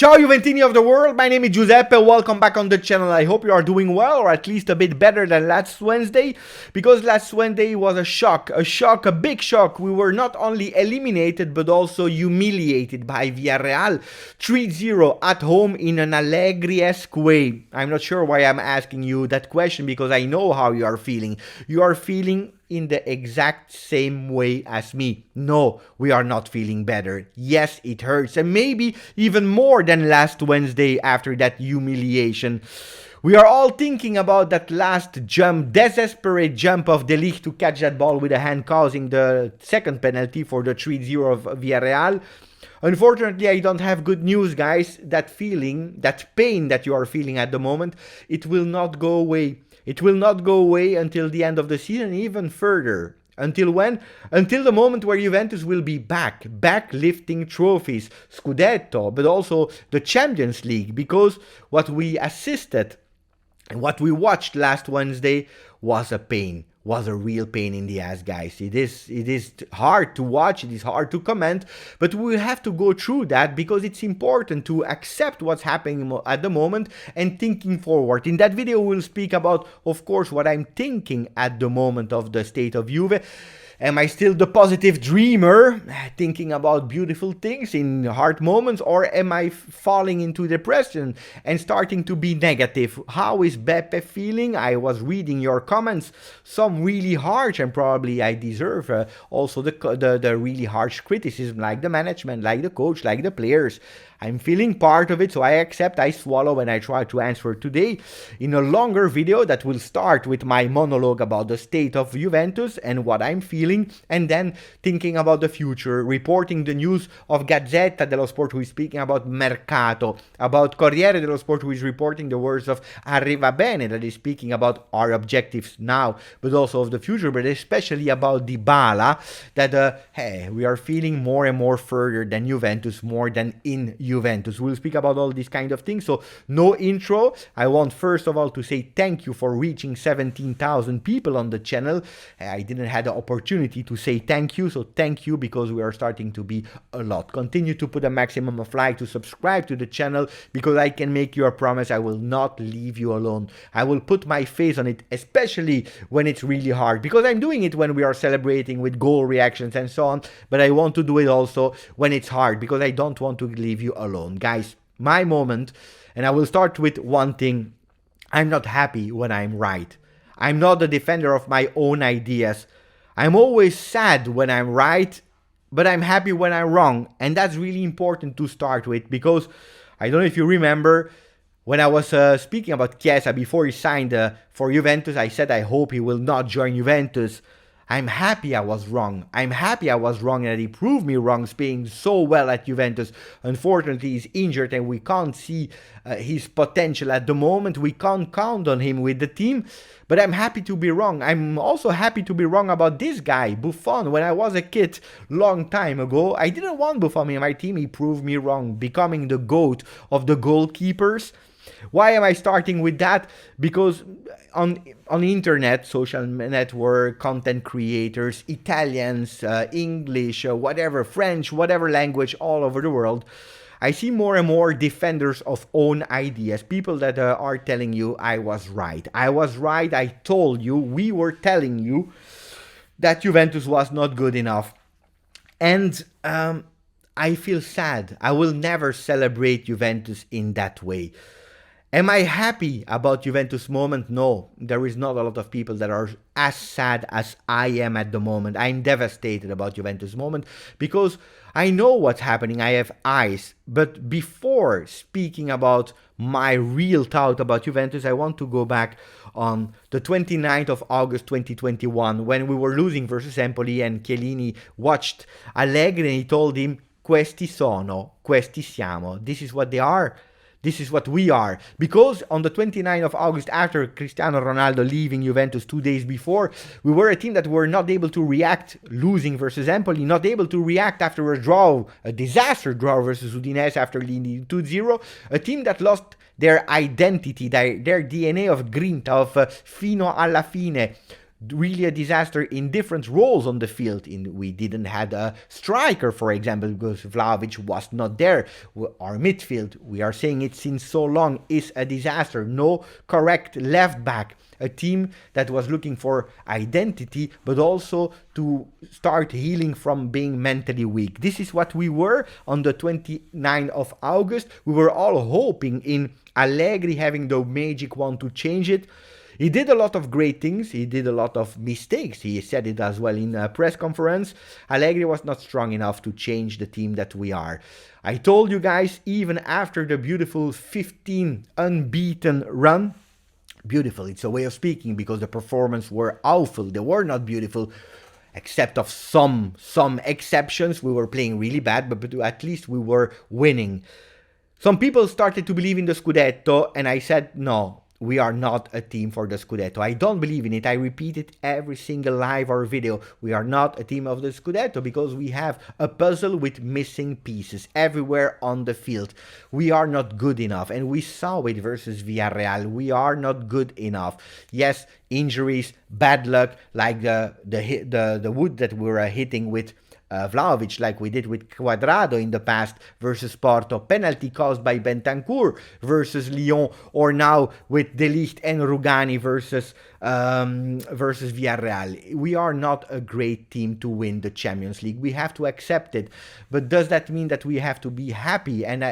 Ciao Juventini of the world, my name is Giuseppe, welcome back on the channel. I hope you are doing well, or at least a bit better than last Wednesday, because last Wednesday was a big shock. We were not only eliminated, but also humiliated by Villarreal, 3-0 at home in an Allegri-esque way. I'm not sure why I'm asking you that question, because I know how you are feeling. You are feeling in the exact same way as me. No, we are not feeling better. Yes, it hurts, and maybe even more than last Wednesday after that humiliation. We are all thinking about that last jump, desperate jump of dello to catch that ball with a hand, causing the second penalty for the 3-0 of Villarreal. Unfortunately, I don't have good news, guys. That feeling, that pain that you are feeling at the moment, it will not go away. It will not go away until the end of the season, even further. Until when? Until the moment where Juventus will be back lifting trophies, Scudetto, but also the Champions League, because what we assisted and what we watched last Wednesday was a pain. Was a real pain in the ass, guys. It is hard to watch, it is hard to comment, but we have to go through that because it's important to accept what's happening at the moment and thinking forward. In that video, we'll speak about, of course, what I'm thinking at the moment of the state of Juve. Am I still the positive dreamer, thinking about beautiful things in hard moments, or am I falling into depression and starting to be negative? How is Beppe feeling? I was reading your comments, some really harsh, and probably I deserve also the really harsh criticism, like the management, like the coach, like the players. I'm feeling part of it, so I accept, I swallow, and I try to answer today in a longer video that will start with my monologue about the state of Juventus and what I'm feeling, and then thinking about the future, reporting the news of Gazzetta dello Sport, who is speaking about Mercato, about Corriere dello Sport, who is reporting the words of Arrivabene, that is speaking about our objectives now, but also of the future, but especially about Dybala, that hey, we are feeling more and more further than Juventus, more than in Juventus. We'll speak about all these kind of things, so no intro. I want first of all to say thank you for reaching 17,000 people on the channel. I didn't have the opportunity to say thank you, so thank you, because we are starting to be a lot. Continue to put a maximum of like, to subscribe to the channel, because I can make you a promise, I will not leave you alone. I will put my face on it, especially when it's really hard, because I'm doing it when we are celebrating with goal reactions and so on, but I want to do it also when it's hard, because I don't want to leave you alone. Guys, my moment, and I will start with one thing. I'm not happy when I'm right. I'm not a defender of my own ideas. I'm always sad when I'm right, but I'm happy when I'm wrong. And that's really important to start with, because I don't know if you remember, when I was speaking about Chiesa before he signed for Juventus, I said I hope he will not join Juventus. I'm happy I was wrong. I'm happy I was wrong and that he proved me wrong, being so well at Juventus. Unfortunately, he's injured and we can't see his potential at the moment. We can't count on him with the team. But I'm happy to be wrong. I'm also happy to be wrong about this guy, Buffon. When I was a kid, long time ago, I didn't want Buffon in my team. He proved me wrong, becoming the GOAT of the goalkeepers. Why am I starting with that? Because on internet, social network, content creators, Italians, English, whatever, French, whatever language all over the world, I see more and more defenders of own ideas. People that are telling you, I was right. I was right. I told you. We were telling you that Juventus was not good enough. And I feel sad. I will never celebrate Juventus in that way. Am I happy about Juventus moment? No, there is not a lot of people that are as sad as I am at the moment. I'm devastated about Juventus moment because I know what's happening. I have eyes. But before speaking about my real thought about Juventus, I want to go back on the 29th of August 2021 when we were losing versus Empoli and Chiellini watched Allegri and he told him, questi sono, questi siamo. This is what they are. This is what we are. Because on the 29th of August, after Cristiano Ronaldo leaving Juventus 2 days before, we were a team that were not able to react, losing versus Empoli, not able to react after a draw, a disaster draw versus Udinese after leading 2-0, a team that lost their identity, their DNA of grinta, of fino alla fine. really a disaster in different roles on the field. We didn't have a striker, for example, because Vlahovic was not there. Our midfield, we are saying it since so long, is a disaster. No correct left back. A team that was looking for identity, but also to start healing from being mentally weak. This is what we were on the 29th of August. We were all hoping in Allegri having the magic wand to change it. He did a lot of great things. He did a lot of mistakes. He said it as well in a press conference. Allegri was not strong enough to change the team that we are. I told you guys, even after the beautiful 15 unbeaten run, beautiful, it's a way of speaking, because the performances were awful. They were not beautiful, except of some exceptions. We were playing really bad, but at least we were winning. Some people started to believe in the Scudetto, and I said, no, we are not a team for the Scudetto. I don't believe in it. I repeat it every single live or video. We are not a team of the Scudetto because we have a puzzle with missing pieces everywhere on the field. We are not good enough, and we saw it versus Villarreal. We are not good enough. Yes, injuries, bad luck, like the wood that we were hitting with Vlahovic, like we did with Cuadrado in the past versus Porto, penalty caused by Bentancur versus Lyon, or now with De Ligt and Rugani versus Villarreal. We are not a great team to win the Champions League. We have to accept it. But does that mean that we have to be happy and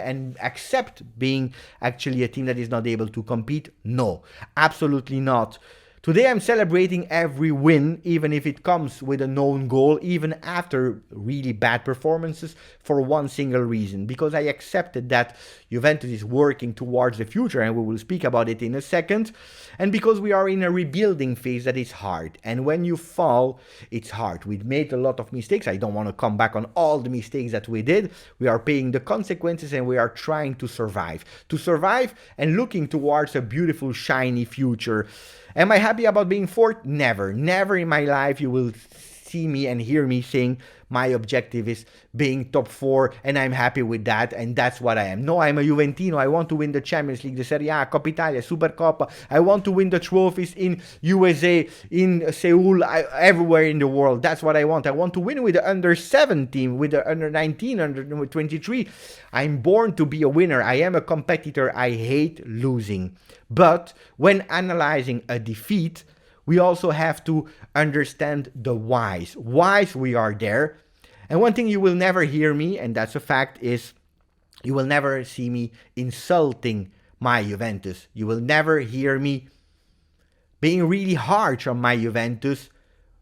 accept being actually a team that is not able to compete? No, absolutely not. Today I'm celebrating every win, even if it comes with a known goal, even after really bad performances, for one single reason. Because I accepted that Juventus is working towards the future, and we will speak about it in a second. And because we are in a rebuilding phase that is hard. And when you fall, it's hard. We made a lot of mistakes. I don't want to come back on all the mistakes that we did. We are paying the consequences, and we are trying to survive. To survive and looking towards a beautiful, shiny future. Am I happy about being fourth? Never. Never in my life you will see me and hear me saying my objective is being top 4 and I'm happy with that and that's what I am. No, I'm a Juventino. I want to win the Champions League, the Serie A, Coppa Italia, Supercoppa. I want to win the trophies in USA, in Seoul, everywhere in the world. That's what I want. I want to win with the under 17, with the under 19, under 23. I'm born to be a winner. I am a competitor. I hate losing. But when analyzing a defeat, we also have to understand the whys. Whys we are there. And one thing you will never hear me, and that's a fact, is you will never see me insulting my Juventus. You will never hear me being really harsh on my Juventus,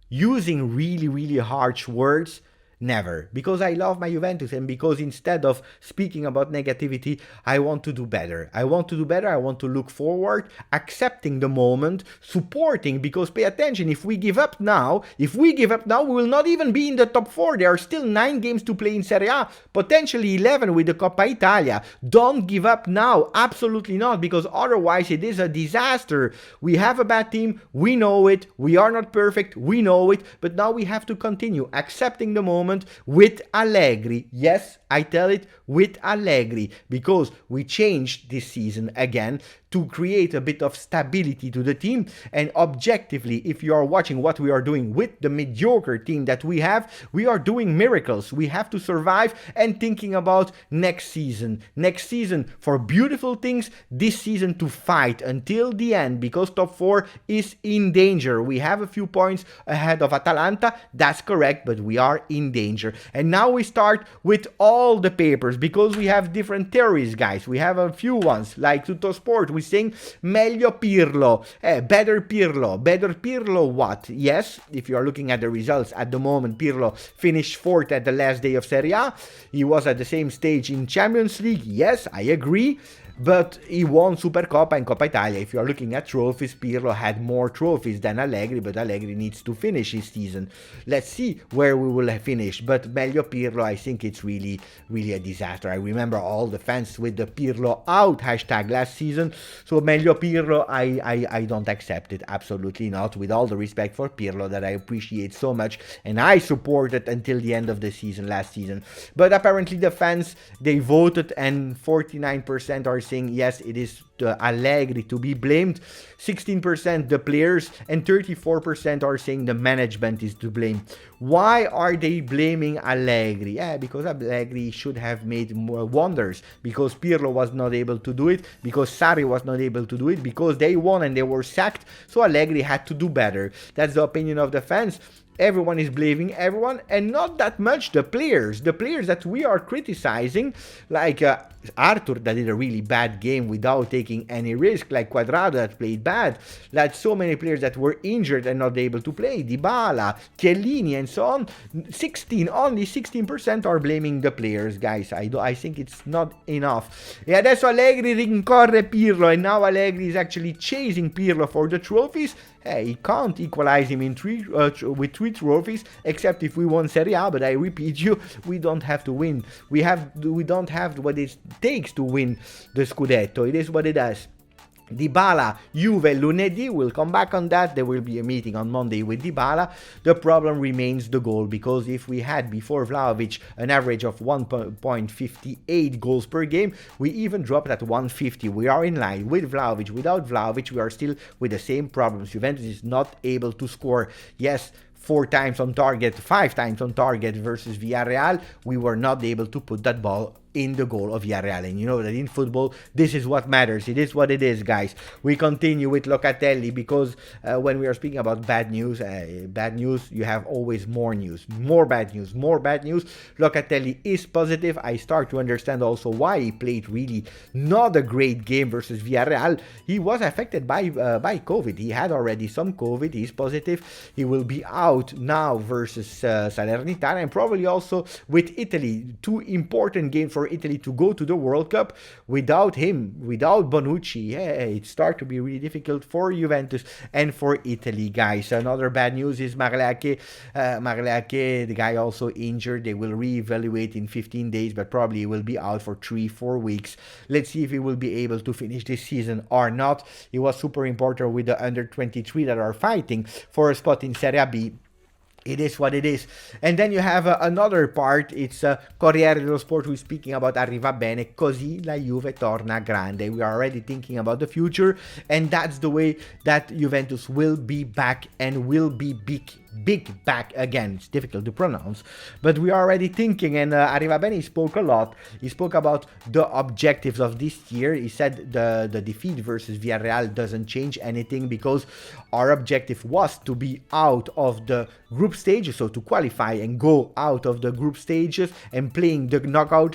using really, really harsh words. Never. Because I love my Juventus, and because instead of speaking about negativity, I want to do better. I want to do better. I want to look forward, accepting the moment, supporting, because pay attention, if we give up now, we will not even be in the top 4. There are still 9 games to play in Serie A, potentially 11 with the Coppa Italia. Don't give up now. Absolutely not, because otherwise it is a disaster. We have a bad team. We know it. We are not perfect. We know it. But now we have to continue accepting the moment with Allegri. Yes, I tell it, with Allegri, because we changed this season again to create a bit of stability to the team. And objectively, if you are watching what we are doing with the mediocre team that we have, we are doing miracles. We have to survive and thinking about next season. Next season for beautiful things, this season to fight until the end, because top 4 is in danger. We have a few points ahead of Atalanta, that's correct, but we are in danger. And now we start with all the papers, because we have different theories, guys. We have a few ones, like Tuttosport, we saying meglio Pirlo, better Pirlo what? Yes, if you are looking at the results at the moment, Pirlo finished 4th at the last day of Serie A. He was at the same stage in Champions League. Yes, I agree. But he won Supercoppa and Coppa Italia. If you are looking at trophies, Pirlo had more trophies than Allegri, but Allegri needs to finish his season. Let's see where we will finish. But meglio Pirlo, I think it's really, really a disaster. I remember all the fans with the Pirlo out hashtag last season. So meglio Pirlo, I don't accept it. Absolutely not. With all the respect for Pirlo that I appreciate so much. And I supported until the end of the season last season. But apparently the fans, they voted and 49% are saying, yes, it is Allegri to be blamed. 16% the players, and 34% are saying the management is to blame. Why are they blaming Allegri? Yeah, because Allegri should have made more wonders, because Pirlo was not able to do it, because Sarri was not able to do it, because they won and they were sacked, so Allegri had to do better. That's the opinion of the fans. Everyone is blaming everyone, and not that much the players. The players that we are criticizing, like Arthur, that did a really bad game without taking any risk, like Quadrado, that played bad, like so many players that were injured and not able to play, Dybala, Chiellini, and so on. Only 16% are blaming the players, guys. I think it's not enough. E adesso Allegri rincorre Pirlo, and now Allegri is actually chasing Pirlo for the trophies. Hey, he can't equalize him in with 3 trophies, except if we won Serie A, but I repeat you, we don't have to win. We don't have what it takes to win the Scudetto. It is what it is. Dybala, Juve, lunedì, we'll come back on that. There will be a meeting on Monday with Dybala. The problem remains the goal, because if we had before Vlahovic an average of 1.58 goals per game, we even dropped at 150. We are in line with Vlahovic. Without Vlahovic, we are still with the same problems. Juventus is not able to score. Yes, 4 times on target, 5 times on target versus Villarreal. We were not able to put that ball in the goal of Villarreal, and you know that in football this is what matters. It is what it is, guys. We continue with Locatelli, because when we are speaking about bad news, you have always more news, more bad news. Locatelli is positive. I start to understand also why he played really not a great game versus Villarreal. He was affected by COVID. He had already some COVID. He's positive. He will be out now versus Salernitana, and probably also with Italy. 2 important games for Italy to go to the World Cup. Without him, without Bonucci, it starts to be really difficult for Juventus and for Italy, guys. Another bad news is Marleake. The guy also injured. They will reevaluate in 15 days, but probably he will be out for 3-4 weeks. Let's see if he will be able to finish this season or not. He was super important with the under 23 that are fighting for a spot in Serie B. It is what it is. And then you have another part. It's Corriere dello Sport who is speaking about Arrivabene. Così la Juve torna grande. We are already thinking about the future, and that's the way that Juventus will be back and will be big back again. It's difficult to pronounce, but we are already thinking. And Arrivabene spoke a lot. He spoke about the objectives of this year. He said the defeat versus Villarreal doesn't change anything, because our objective was to be out of the group stages, so to qualify and go out of the group stages and playing the knockout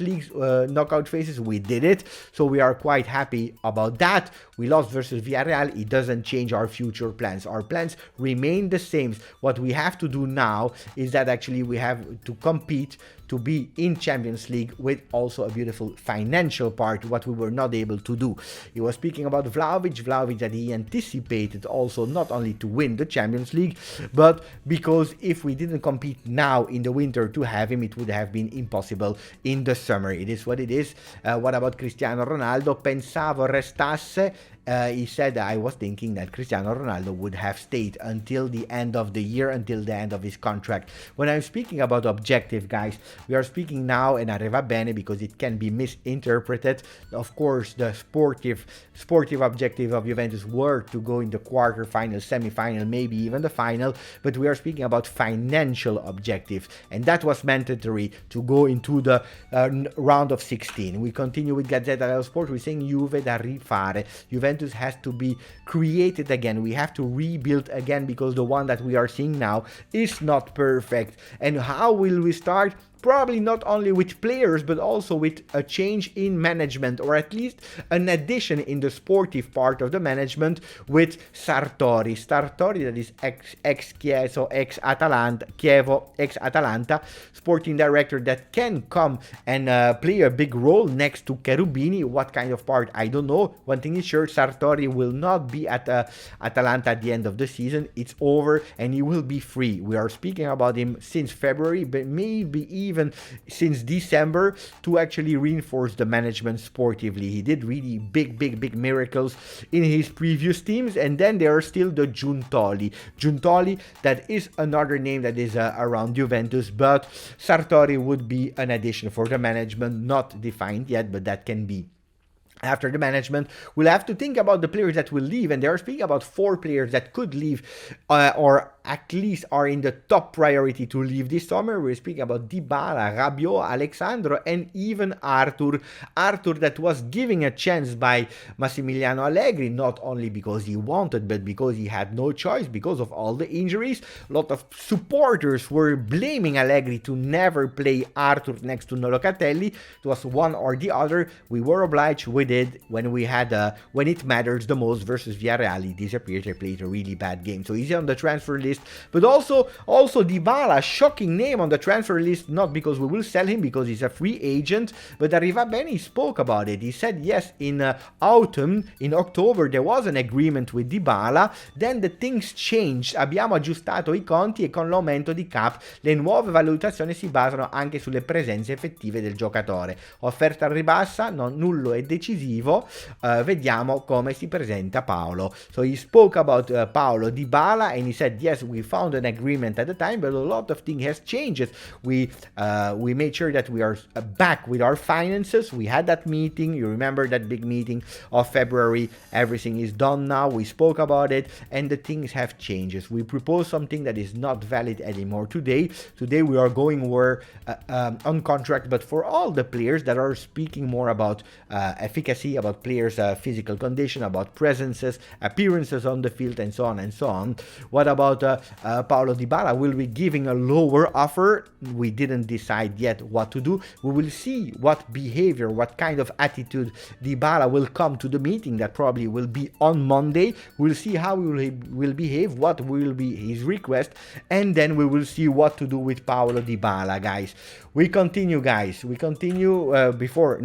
phases. We did it, so we are quite happy about that. We lost versus Villarreal. It doesn't change our future plans. Our plans remain the same. What we have to do now is that actually we have to compete to be in Champions League, with also a beautiful financial part, what we were not able to do. He was speaking about Vlahovic that he anticipated also not only to win the Champions League, but because if we didn't compete now in the winter to have him, it would have been impossible in the summer. It is what it is. What about Cristiano Ronaldo? Pensavo restasse. He said, I was thinking that Cristiano Ronaldo would have stayed until the end of the year, until the end of his contract. When I'm speaking about objective, guys, we are speaking now in Arrivabene because it can be misinterpreted. Of course, the sportive objective of Juventus were to go in the quarterfinal, semi-final, maybe even the final, but we are speaking about financial objectives, and that was mandatory to go into the round of 16. We continue with Gazzetta dello Sport. We're saying Juve da rifare. Juventus has to be created again. We have to rebuild again, because the one that we are seeing now is not perfect. And how will we start? Probably not only with players, but also with a change in management, or at least an addition in the sportive part of the management with Sartori. Sartori, that is ex-Chievo, ex-Atalanta, sporting director that can come and play a big role next to Cherubini. What kind of part? I don't know. One thing is sure, Sartori will not be at Atalanta at the end of the season. It's over, and he will be free. We are speaking about him since February, but maybe even since December, to actually reinforce the management sportively. He did really big miracles in his previous teams. And then there are still the Giuntoli, that is another name that is around Juventus, but Sartori would be an addition for the management, not defined yet, but that can be. after the management will have to think about the players that will leave, and they are speaking about 4 players that could leave, or at least are in the top priority to leave this summer. We're speaking about Dybala, Rabiot, Alexandro, and even Arthur. Arthur that was given a chance by Massimiliano Allegri, not only because he wanted, but because he had no choice because of all the injuries. A lot of supporters were blaming Allegri to never play Arthur next to Locatelli. It was one or the other. We were obliged. We did when we had when it matters the most versus Villarreal. He disappeared. They played a really bad game, so he's on the transfer list. But also Dybala, shocking name on the transfer list, not because we will sell him, because he's a free agent, but Arrivabene spoke about it. He said yes, in autumn, in October, there was an agreement with Dybala, then the things changed, abbiamo aggiustato i conti e con l'aumento di cap le nuove valutazioni si basano anche sulle presenze effettive del giocatore. Offerta al ribassa, non nullo e decisivo, vediamo come si presenta Paulo. So he spoke about Paulo Dybala, and he said yes, we found an agreement at the time, but a lot of things has changed. We made sure that we are back with our finances. We had that meeting, you remember that big meeting of February. Everything is done now, we spoke about it, and the things have changed. We propose something that is not valid anymore today. Today we are going on contract, but for all the players that are speaking more about efficacy, about players' physical condition, about presences, appearances on the field, and so on and so on. What about Paulo Dybala? Will be giving a lower offer? We didn't decide yet what to do. We will see what behavior, what kind of attitude Dybala will come to the meeting that probably will be on Monday. We'll see how he will behave, what will be his request, and then we will see what to do with Paulo Dybala, guys. We continue, guys. We continue before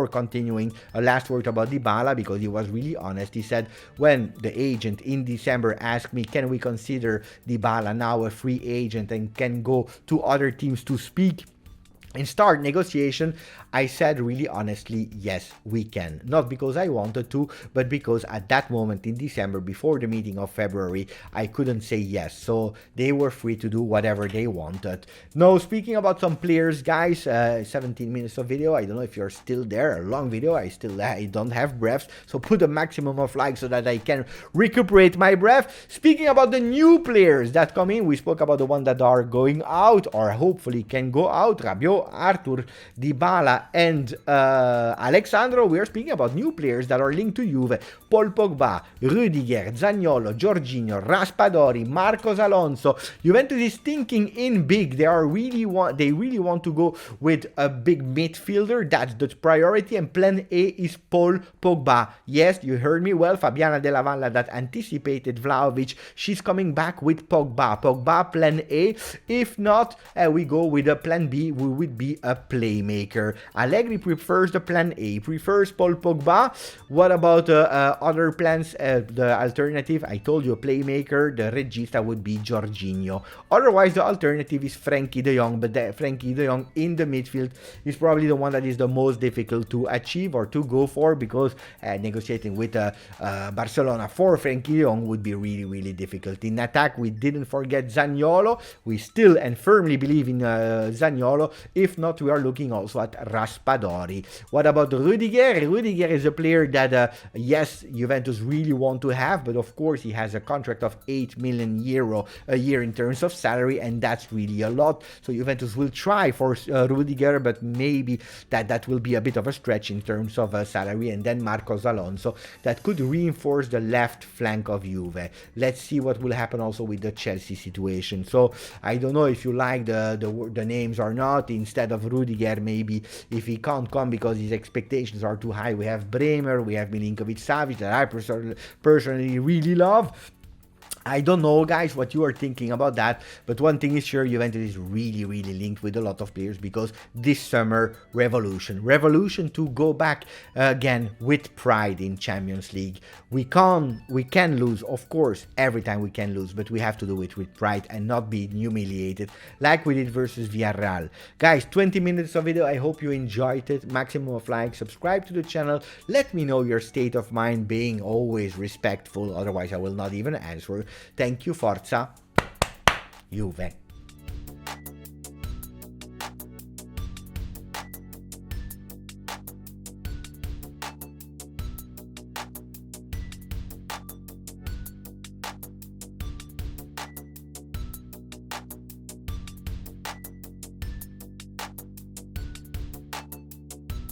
continuing, a last word about Dybala, because he was really honest. He said, when the agent in December asked me, can we consider Dybala now a free agent and can go to other teams to speak and start negotiation, I said really honestly, yes, we can. Not because I wanted to, but because at that moment in December, before the meeting of February, I couldn't say yes. So they were free to do whatever they wanted. Now, speaking about some players, guys, 17 minutes of video. I don't know if you're still there. A long video. I don't have breaths. So put a maximum of likes so that I can recuperate my breath. Speaking about the new players that come in, we spoke about the ones that are going out or hopefully can go out. Rabiot, Arthur, Dybala, and Alexandro. We are speaking about new players that are linked to Juve: Paul Pogba, Rudiger, Zaniolo, Jorginho, Raspadori, Marcos Alonso. Juventus is thinking in big. They really want to go with a big midfielder. That's the priority, and plan A is Paul Pogba. Yes, you heard me well. Fabiana Della Valle that anticipated Vlahovic. She's coming back with Pogba. Pogba, plan A. If not, we go with a plan B. We would be a playmaker. Allegri prefers the plan A, prefers Paul Pogba. What about other plans? The alternative, I told you, a playmaker. The regista would be Jorginho. Otherwise, the alternative is Frenkie de Jong, but Frenkie de Jong in the midfield is probably the one that is the most difficult to achieve or to go for, because negotiating with Barcelona for Frenkie de Jong would be really, really difficult. In attack, we didn't forget Zaniolo. We still and firmly believe in Zaniolo. If not, we are looking also at Raspadori. What about Rudiger? Rudiger is a player that, yes, Juventus really want to have, but of course he has a contract of 8 million euro a year in terms of salary, and that's really a lot. So Juventus will try for Rudiger, but maybe that will be a bit of a stretch in terms of salary. And then Marcos Alonso, that could reinforce the left flank of Juve. Let's see what will happen also with the Chelsea situation. So I don't know if you like the names or not. Instead of Rudiger, maybe if he can't come because his expectations are too high, we have Bremer, we have Milinkovic-Savic that I personally really love. I don't know, guys, what you are thinking about that, but one thing is sure, Juventus is really, really linked with a lot of players, because this summer, revolution to go back again with pride in Champions League. We can lose, of course, every time we can lose, but we have to do it with pride and not be humiliated like we did versus Villarreal. Guys, 20 minutes of video. I hope you enjoyed it. Maximum of likes, subscribe to the channel. Let me know your state of mind, being always respectful, otherwise I will not even answer. Thank you, Forza Juve.